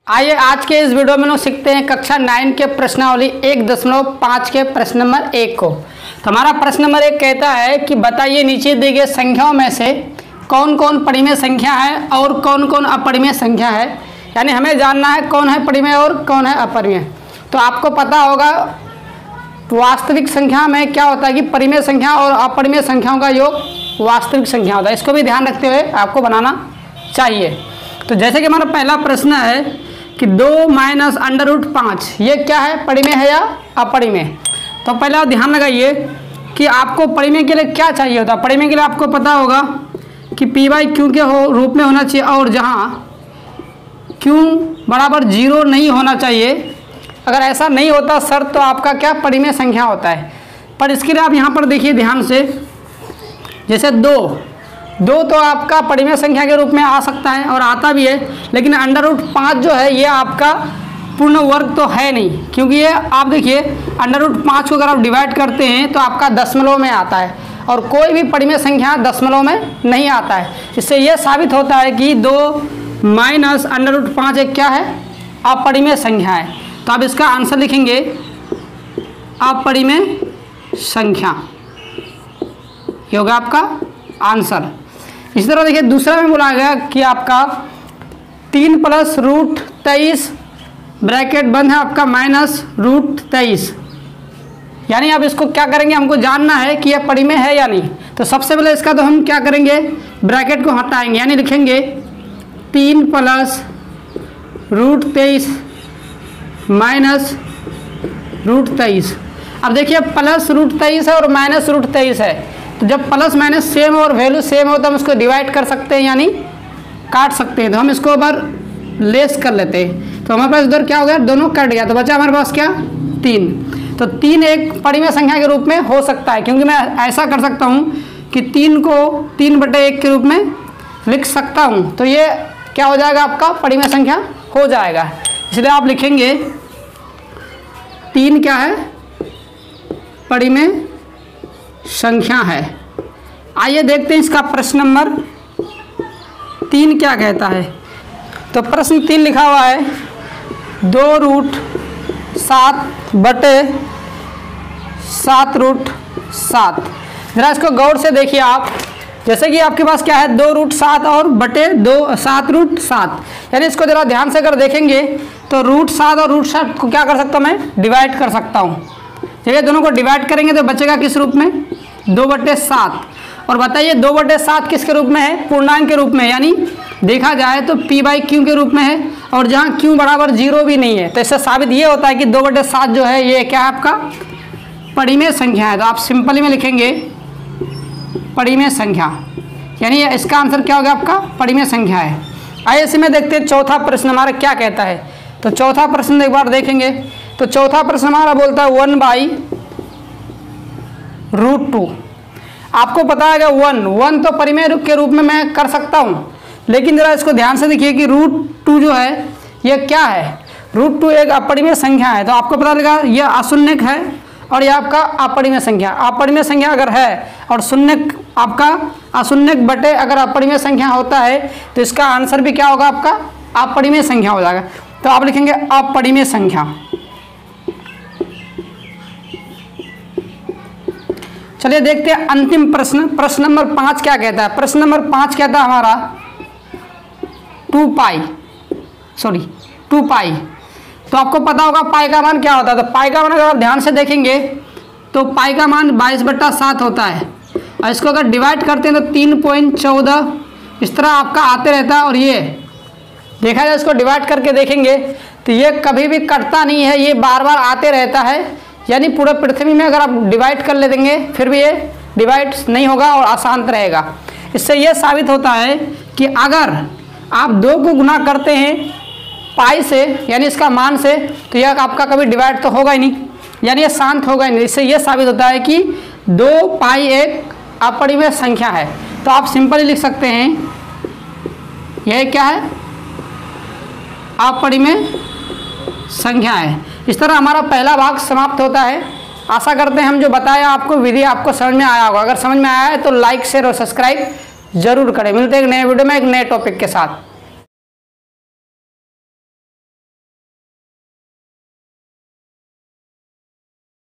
आइए आज के इस वीडियो में लोग सीखते हैं कक्षा 9 के प्रश्नावली 1.5 के प्रश्न नंबर 1 को। तो हमारा प्रश्न नंबर 1 कहता है कि बताइए नीचे दी गई संख्याओं में से कौन कौन परिमेय संख्या है और कौन कौन अपरिमेय संख्या है। यानी हमें जानना है कौन है परिमेय और कौन है अपरिमेय। तो आपको पता होगा वास्तविक संख्या में क्या होता है कि परिमेय संख्या और अपरिमेय संख्याओं का योग वास्तविक संख्या होता है। इसको भी ध्यान रखते हुए आपको बनाना चाहिए। तो जैसे कि हमारा पहला प्रश्न है कि 2 माइनस √5 ये क्या है, परिमेय है या अपरिमेय। तो पहले आप ध्यान लगाइए कि आपको परिमेय के लिए क्या चाहिए होता है। परिमेय के लिए आपको पता होगा कि p/q के रूप में होना चाहिए और जहाँ q बराबर 0 नहीं होना चाहिए। अगर ऐसा नहीं होता शर्त तो आपका क्या परिमेय संख्या होता है। पर इसके लिए आप यहाँ पर देखिए ध्यान से, जैसे 2 तो आपका परिमेय संख्या के रूप में आ सकता है और आता भी है, लेकिन √5 जो है ये आपका पूर्ण वर्ग तो है नहीं, क्योंकि ये आप देखिए √5 को अगर आप डिवाइड करते हैं तो आपका दशमलव में आता है और कोई भी परिमेय संख्या दशमलव में नहीं आता है। इससे ये साबित होता है कि 2 माइनस √5 एक क्या है, अपरिमेय संख्या है। तो आप इसका आंसर लिखेंगे अपरिमेय संख्या, ये होगा आपका आंसर। इसी तरह देखिए दूसरा में बोला गया कि आपका 3 + √23 ब्रैकेट बंद है आपका -√23। यानी अब इसको क्या करेंगे, हमको जानना है कि यह परिमेय है या नहीं। तो सबसे पहले इसका तो हम क्या करेंगे, ब्रैकेट को हटाएंगे, यानी लिखेंगे 3 + √23 -√23। अब देखिए +√23 है और -√23 है, तो जब प्लस माइनस सेम और वैल्यू सेम हो तो हम इसको डिवाइड कर सकते हैं यानी काट सकते हैं। तो हम इसको बार लेस कर लेते हैं, तो हमारे पास इधर क्या हो गया, दोनों कट गया, तो बचा हमारे पास क्या 3। तो 3 एक परिमेय संख्या के रूप में हो सकता है, क्योंकि मैं ऐसा कर सकता हूँ कि 3 को 3/1 के रूप में लिख सकता हूँ। तो ये क्या हो जाएगा, आपका परिमेय संख्या हो जाएगा। इसलिए आप लिखेंगे 3 क्या है, परिमेय संख्या है। आइए देखते हैं इसका प्रश्न नंबर 3 क्या कहता है। तो प्रश्न 3 लिखा हुआ है 2√7/7√7। जरा इसको गौर से देखिए आप, जैसे कि आपके पास क्या है 2√7 और बटे 7√7, यानी इसको जरा ध्यान से अगर देखेंगे तो √7 और √7 को क्या कर सकता हूँ, मैं डिवाइड कर सकता हूँ। चलिए दोनों को डिवाइड करेंगे तो बचेगा किस रूप में, 2/7। और बताइए 2/7 किसके रूप में है, पूर्णांक के रूप में, यानी देखा जाए तो p/q के रूप में है और जहाँ q बराबर 0 भी नहीं है। तो इससे साबित ये होता है कि 2/7 जो है ये क्या है, आपका परिमेय संख्या है। तो आप सिंपली में लिखेंगे परिमेय संख्या, यानी इसका आंसर क्या होगा, आपका परिमेय संख्या है। आइए इसी में देखते हैं चौथा प्रश्न हमारा क्या कहता है। तो चौथा प्रश्न एक बार देखेंगे। तो चौथा प्रश्न हमारा बोलता है 1/√2। आपको पता है 1 तो परिमेय के रूप में मैं कर सकता हूँ, लेकिन जरा इसको ध्यान से देखिए कि √2 जो है ये क्या है, √2 एक अपरिमेय संख्या है। तो आपको पता लगा यह अशून्यक है और यह आपका अपरिमेय संख्या। अपरिमेय संख्या अगर है और शून्यक आपका अशून्यक बटे अगर अपरिमेय संख्या होता है तो इसका आंसर भी क्या होगा, आपका अपरिमेय संख्या हो जाएगा। तो आप लिखेंगे अपरिमेय संख्या। चलिए देखते हैं अंतिम प्रश्न, प्रश्न नंबर 5 क्या कहता है। प्रश्न नंबर 5 कहता है हमारा 2π। तो आपको पता होगा पाई का मान क्या होता है। तो पाई का मान अगर आप ध्यान से देखेंगे तो पाई का मान 22/7 होता है और इसको अगर डिवाइड करते हैं तो 3.14 इस तरह आपका आते रहता है। और ये देखा जाए इसको डिवाइड करके देखेंगे तो ये कभी भी कटता नहीं है, ये बार बार आते रहता है। यानी पूरे पृथ्वी में अगर आप डिवाइड कर ले देंगे फिर भी ये डिवाइड नहीं होगा और अशांत रहेगा। इससे ये साबित होता है कि अगर आप 2 को गुना करते हैं पाई से, यानी इसका मान से, तो यह आपका कभी डिवाइड तो होगा ही नहीं, यानी ये शांत होगा ही नहीं। इससे ये साबित होता है कि 2π एक अपरिमेय संख्या है। तो आप सिंपली लिख सकते हैं यह क्या है, अपरिमेय संख्या है। इस तरह हमारा पहला भाग समाप्त होता है। आशा करते हैं हम जो बताया आपको विधि आपको समझ में आया होगा। अगर समझ में आया है तो लाइक शेयर और सब्सक्राइब जरूर करें। मिलते हैं एक नए वीडियो में एक नए टॉपिक के साथ।